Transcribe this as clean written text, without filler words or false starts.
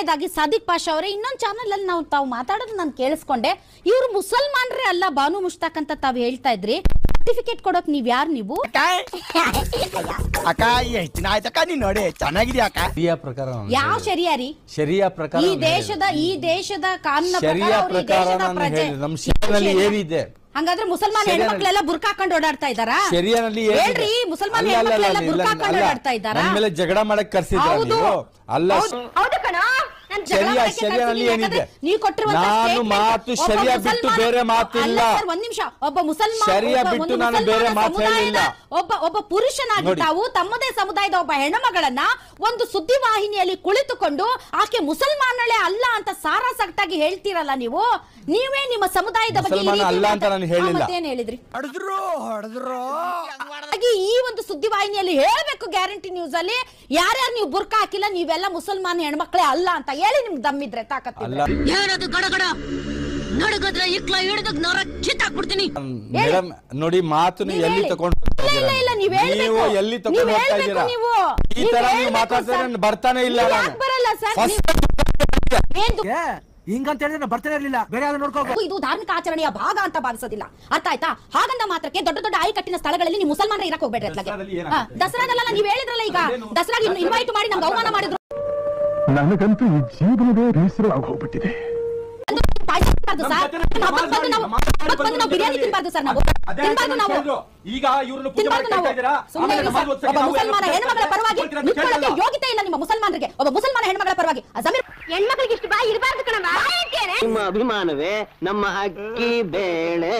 ಎರಡನೇದಾಗಿ ಸಾದಿಕ್ ಪಾಷಾ ಅವರೇ ಇನ್ನೊಂದು ಚಾನಲ್ ಅಲ್ಲಿ ನಾವು ತಾವು ಮಾತಾಡೋದು ನಾನು ಕೇಳಿಸ್ಕೊಂಡೆ, ಇವರು ಮುಸಲ್ಮಾನ್ರೇ ಅಲ್ಲ ಬಾನು ಮುಷ್ತಾಕ್ ಅಂತ ತಾವು ಹೇಳ್ತಾ ಇದ್ರಿ. ಸರ್ಟಿಫಿಕೇಟ್ ಕೊಡೋಕ್ ನೀವ್ ಯಾರು ನೀವು? ಅಕ್ಕ ಎಷ್ಟು ಆಯ್ತಕ್ಕ ನೀನ್ ನೋಡಿ ಚೆನ್ನಾಗಿದ್ಯಾ ಅಕ್ಕ. ಶರಿಯಾ ಪ್ರಕಾರ ಯಾವ ಶರಿಯಾ ರೀ? ಶರಿಯಾ ಪ್ರಕಾರ ಈ ದೇಶದ ಕಾನೂನಿನ ಶರಿಯಾ ಪ್ರಕಾರ ನಮ್ಮ ಶರಿಯಾನಲ್ಲಿ ಏನಿದೆ? ಹಂಗಾದ್ರೆ ಮುಸಲ್ಮಾನ ಹೆಣ್ಮಕ್ಳೆಲ್ಲ ಬುರ್ಕಾ ಹಾಕೊಂಡು ಓಡಾಡ್ತಾ ಇದ್ದಾರಾ? ಶರಿಯಾನಲ್ಲಿ ಹೇಳ್ರಿ, ಮುಸಲ್ಮಾನ ಹೆಣ್ಮಕ್ಳೆಲ್ಲ ಬುರ್ಕಾ ಹಾಕೊಂಡು ಓಡಾಡ್ತಾ ಇದ್ದಾರಾ? ನಮ್ಮ ಮೇಲೆ ಜಗಳ ಮಾಡಕ್ ಕರ್ಸಿದ್ರ ನೀವು? ಅಲ್ಲ, ಶರಿಯಾನಲ್ಲಿ ಏನಿದೆ? ನಾನು ಮಾತು ಶರಿಯಾ ಬಿಟ್ಟು ಬೇರೆ ಮಾತಿಲ್ಲ. ಒಂದ್ ನಿಮಿಷ, ಒಬ್ಬ ಮುಸಲ್ಮಾನ ಶರಿಯಾ ಬಿಟ್ಟು ನಾನು ಬೇರೆ ಮಾತು ಹೇಳಿಲ್ಲ. ಒಬ್ಬ ಪುರುಷನಾಗಿ ತಾವು ತಮ್ಮದೇ ಸಮುದಾಯದ ಒಬ್ಬ ಹೆಣ್ಣುಮಗಳನ್ನ ಒಂದು ಸುದ್ದಿವಾಹಿನಿಯಲ್ಲಿ ಕುಳಿತುಕೊಂಡು ಆಕೆ ಮುಸಲ್ಮಾನಳೆ ಅಲ್ಲ ಅಂತ ಸಾರಾಸಗಟಾಗಿ ಹೇಳ್ತೀರಲ್ಲ ನೀವು. ನೀವೇ ನಿಮ್ಮ ಸಮುದಾಯದ ಬಗ್ಗೆ ಅಲ್ಲ ಅಂತ ನಾನು ಹೇಳಿಲ್ಲ. ಏನ್ ಹೇಳಿದ್ರಿ? ಈ ಒಂದು ಸುದ್ದಿವಾಹಿನಿಯಲ್ಲಿ ಹೇಳ್ಬೇಕು ಗ್ಯಾರಂಟಿ ನ್ಯೂಸ್ ಅಲ್ಲಿ, ಯಾರ್ಯಾರು ನೀವು ಬುರ್ಕಾ ಹಾಕಿಲ್ಲ ನೀವೆಲ್ಲ ಮುಸಲ್ಮಾನ ಹೆಣ್ಮಕ್ಳೇ ಅಲ್ಲ ಅಂತ ಹೇಳಿ ನಿಮ್ಗೆ ದಮ್ಮಿದ್ರೆ ತಾಕತ್ತಿದ್ರೆ ಹೇಳೋದು ಗಡಗಡ ನಡಗದ್ರೆ ಇಕ್ಲ ಹಿಡಿದಾಗ ನರ ಕಿತ್ತಾಕ್ಬಿಡ್ತೀನಿ. ಮೇಡಮ್ ನೋಡಿ, ಮಾತು ಎಲ್ಲಿ ತಗೊಂಡು ನೀವು ಎಲ್ಲಿ ತಗೊಂಡು ಹೋಗ್ತಾ ಇದ್ದೀರಾ? ಈ ತರ ನೀವು ಮಾತಾಡ್ತಾರೆ ಬರ್ತಾನೆ ಇಲ್ಲ. ಬರಲ್ಲ ಸರ್, ಹಿಂಗಂತ ಹೇಳಿದ್ರೆ ಬರ್ತಾನೆ ಇರ್ಲಿಲ್ಲ. ಬೇರೆ ಯಾವ್ದು ನೋಡ್ಕೋಬೇಕು. ಇದು ಧಾರ್ಮಿಕ ಆಚರಣೆಯ ಭಾಗ ಅಂತ ಭಾವಿಸೋದಿಲ್ಲ, ಅರ್ಥ ಆಯ್ತಾ? ಹಾಗಂದ ಮಾತ್ರಕ್ಕೆ ದೊಡ್ಡ ದೊಡ್ಡ ಆಯಕಟ್ಟಿನ ಸ್ಥಳಗಳಲ್ಲಿ ನೀವು ಮುಸಲ್ಮಾನರ ಇರಕ್ ಹೋಗ್ಬೇಡ್ರಿ. ದಸರಾದಲ್ಲ, ನೀವ್ ಹೇಳಿದ್ರಲ್ಲ ಈಗ ದಸರಾಗೆ ಇನ್ವೈಟ್ ಮಾಡಿ ನಮ್ಗೆ ಅವಮಾನ ಮಾಡಿದ್ರು. ನನಗಂತೂ ಈ ಜೀವನವೇ ಬೇಸರವಾಗಿ ಹೋಗ್ಬಿಟ್ಟಿದೆ. ಬಿರಿಯಾನಿ ತಿನ್ಬಾರ್ದು ಸರ್, ನಾವು ತಿನ್ಬಾರ್ದು. ನಾವು ಮುಸಲ್ಮಾನ ಹೆಣ್ಮಗಳ ಪರವಾಗಿ ನಿಂತ್ಕೊಳ್ಳೋಕೆ ಯೋಗ್ಯತೆ ಇಲ್ಲ ನಿಮ್ಮ ಮುಸಲ್ಮಾನರಿಗೆ. ಒಬ್ಬ ಮುಸಲ್ಮಾನ ಹೆಣ್ಮಗಳ ಪರವಾಗಿ ಹೆಣ್ಮಕ್ಳಿಗೆ ಇಷ್ಟು ಬಾಯಿ ಇರಬಾರ್ದು ಕಣವ. ನಿಮ್ಮ ಅಭಿಮಾನವೇ ನಮ್ಮ ಅಕ್ಕಿ ಬೇಳೆ.